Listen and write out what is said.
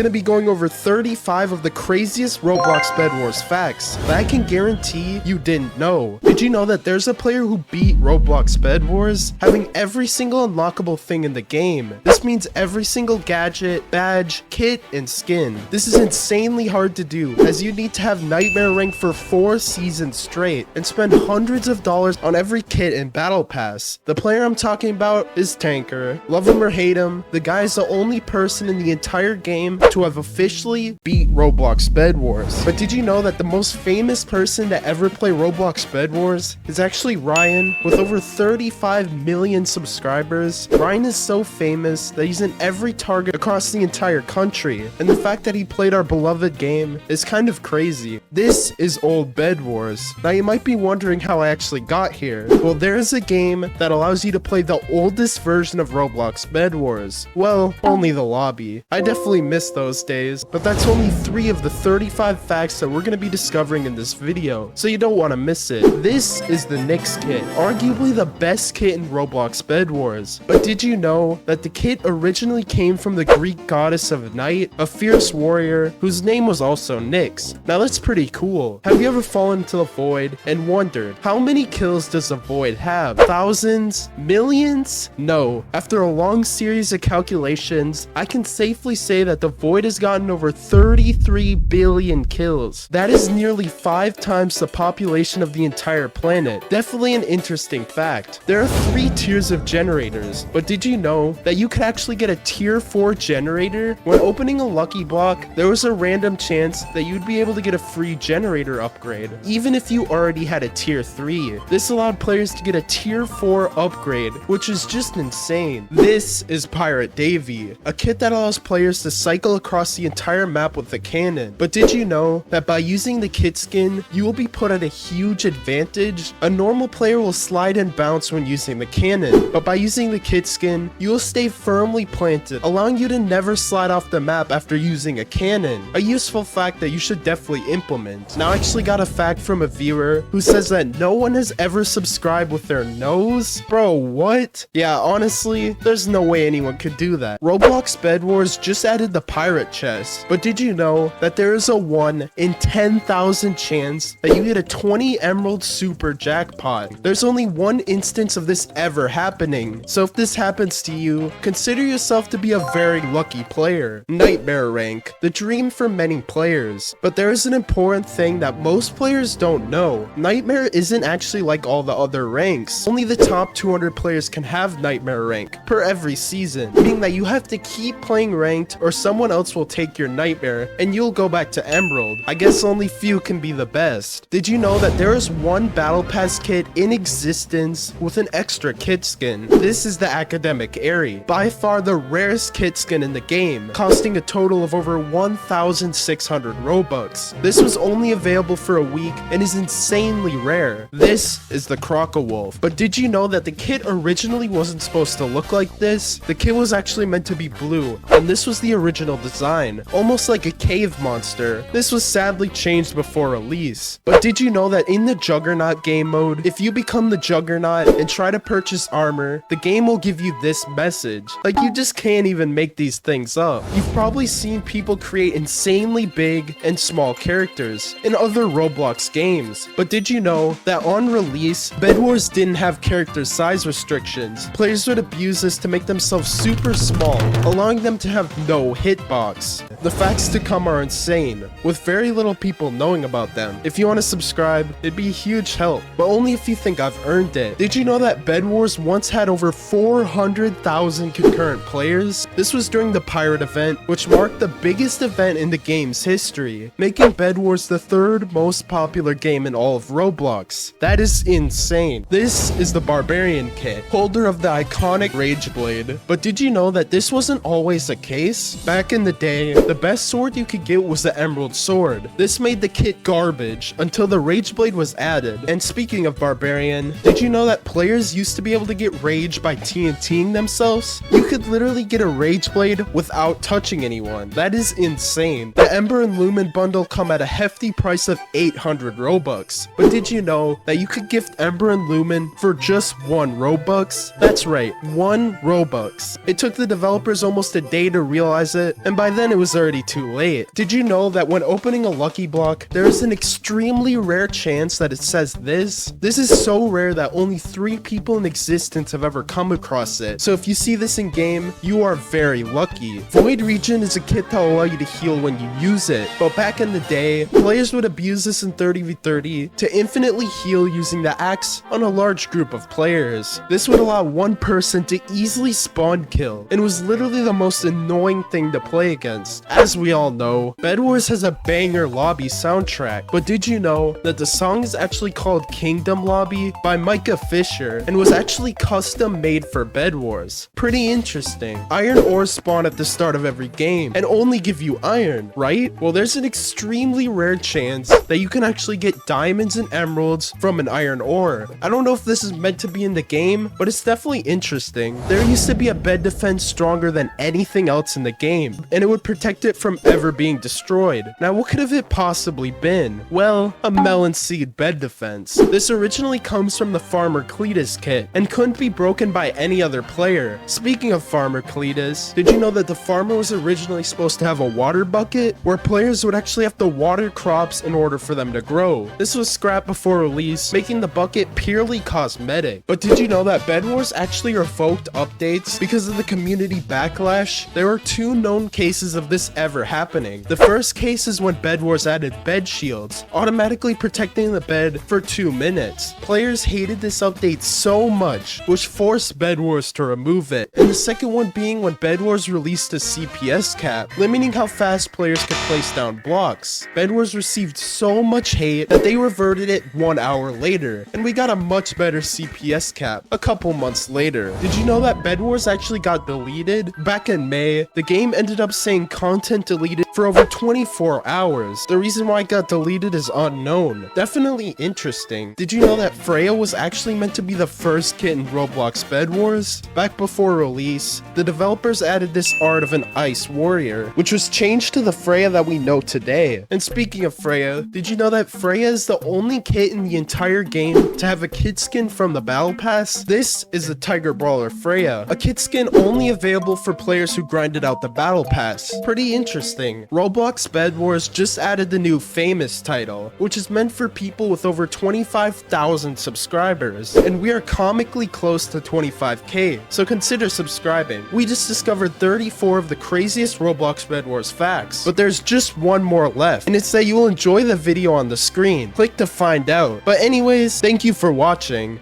gonna be going over 35 of the craziest Roblox BedWars facts that I can guarantee you didn't know. Did you know that there's a player who beat Roblox BedWars, having every single unlockable thing in the game? This means every single gadget, badge, kit, and skin. This is insanely hard to do, as you need to have Nightmare rank for 4 seasons straight and spend hundreds of dollars on every kit and battle pass. The player I'm talking about is Tanqr. Love him or hate him, the guy is the only person in the entire game to have officially beat Roblox BedWars. But did you know that the most famous person to ever play Roblox BedWars is actually Ryan, with over 35 million subscribers? Ryan is so famous that he's in every target across the entire country, and the fact that he played our beloved game is kind of crazy. This is old BedWars. Now you might be wondering how I actually got here. Well, there is a game that allows you to play the oldest version of Roblox BedWars. Well, only the lobby. I definitely miss those days, but that's only 3 of the 35 facts that we're going to be discovering in this video, so you don't want to miss it. This is the Nyx kit, arguably the best kit in Roblox BedWars. But did you know that the kit originally came from the Greek goddess of night, a fierce warrior whose name was also Nyx? Now that's pretty cool. Have you ever fallen into the void and wondered, how many kills does the void have? Thousands? Millions? No. After a long series of calculations, I can safely say that the void has gotten over 33 billion kills. That is nearly 5 times the population of the entire planet. Definitely an interesting fact. There are 3 tiers of generators, but did you know that you could actually get a tier 4 generator? When opening a lucky block, there was a random chance that you'd be able to get a free generator upgrade, even if you already had a tier 3. This allowed players to get a tier 4 upgrade, which is just insane. This is Pirate Davy, a kit that allows players to cycle across the entire map with a cannon. But did you know that by using the kit skin, you will be put at a huge advantage? A normal player will slide and bounce when using the cannon, but by using the kit skin, you will stay firmly planted, allowing you to never slide off the map after using a cannon. A useful fact that you should definitely implement. Now I actually got a fact from a viewer who says that no one has ever subscribed with their nose? Bro, what? Yeah, honestly, there's no way anyone could do that. Roblox BedWars just added the pirate chest, but did you know that there is a 1 in 10,000 chance that you get a 20 Emerald Super Jackpot? There's only one instance of this ever happening, so if this happens to you, consider yourself to be a very lucky player. Nightmare rank, the dream for many players. But there is an important thing that most players don't know. Nightmare isn't actually like all the other ranks. Only the top 200 players can have Nightmare rank per every season, meaning that you have to keep playing ranked or someone else will take your Nightmare and you'll go back to Emerald. I guess only few can be the best. Did you know that there is one Battle Pass kit in existence with an extra kit skin? This is the Academic Airy, by far the rarest kit skin in the game, costing a total of over 1,600 Robux. This was only available for a week and is insanely rare. This is the Crocowolf. But did you know that the kit originally wasn't supposed to look like this? The kit was actually meant to be blue, and this was the original design, almost like a cave monster. This was sadly changed before release. But did you know that in the Juggernaut game mode, if you become the Juggernaut and try to purchase armor, the game will give you this message? Like, you just can't even make these things up. You've probably seen people create insanely big and small characters in other Roblox games, but did you know that on release, BedWars didn't have character size restrictions? Players would abuse this to make themselves super small, allowing them to have no hitbox. The facts to come are insane, with very little people knowing about them. If you want to subscribe, it'd be a huge help, but only if you think I've earned it. Did you know that BedWars once had over 400,000 concurrent players? This was during the pirate event, which marked the biggest event in the game's history, making BedWars the 3rd most popular game in all of Roblox. That is insane. This is the Barbarian kit, holder of the iconic Rageblade. But did you know that this wasn't always the case? Back in the day, the best sword you could get was the Emerald Sword. This made the kit garbage until the Rageblade was added. And speaking of Barbarian, did you know that players used to be able to get rage by TNTing themselves? You could literally get a Rageblade without touching anyone. That is insane. The Ember and Luman bundle come at a hefty price of 800 Robux. But did you know that you could gift Ember and Luman for just 1 Robux? That's right, 1 Robux. It took the developers almost a day to realize it, and by then it was already too late. Did you know that when opening a lucky block, there is an extremely rare chance that it says this? This is so rare that only 3 people in existence have ever come across it. So if you see this in game, you are very lucky. Void Regent is a kit that will allow you to heal when you use it, but back in the day, players would abuse this in 30v30 to infinitely heal using the axe on a large group of players. This would allow one person to easily spawn kill, and was literally the most annoying thing to play against. As we all know, BedWars has a banger lobby soundtrack, but did you know that the song is actually called Kingdom Lobby by Micah Fisher and was actually custom made for BedWars? Pretty interesting. Iron ores spawn at the start of every game and only give you iron, right? Well, there's an extremely rare chance that you can actually get diamonds and emeralds from an iron ore. I don't know if this is meant to be in the game, but it's definitely interesting. There used to be a bed defense stronger than anything else in the game, and it would protect it from ever being destroyed. Now, what could have it possibly been? Well, a melon seed bed defense. This originally comes from the Farmer Cletus kit and couldn't be broken by any other player. Speaking of Farmer Cletus, did you know that the farmer was originally supposed to have a water bucket where players would actually have to water crops in order for them to grow? This was scrapped before release, making the bucket purely cosmetic. But did you know that BedWars actually revoked updates because of the community backlash? There are 2 known cases of this ever happening. The first case is when BedWars added bed shields, automatically protecting the bed for 2 minutes. Players hated this update so much, which forced BedWars to remove it. And the second one being when BedWars released a CPS cap, limiting how fast players could place down blocks. BedWars received so much hate that they reverted it 1 hour later, and we got a much better CPS cap a couple months later. Did you know that BedWars actually got deleted? Back in May, the game ended up saying content deleted for over 24 hours. The reason why it got deleted is unknown. Definitely interesting. Did you know that Freiya was actually meant to be the first kit in Roblox BedWars? Back before release, the developers added this art of an ice warrior, which was changed to the Freiya that we know today. And speaking of Freiya, did you know that Freiya is the only kit in the entire game to have a kit skin from the Battlepass? This is the Tiger Brawler Freiya, a kit skin only available for players who grinded out the Battlepass. Pretty interesting. Roblox BedWars just added the new famous title, which is meant for people with over 25,000 subscribers, and we are comically close to 25k, so consider subscribing. We just discovered 34 of the craziest Roblox BedWars facts, but there's just one more left, and it's that you will enjoy the video on the screen. Click to find out. But anyways, thank you for watching.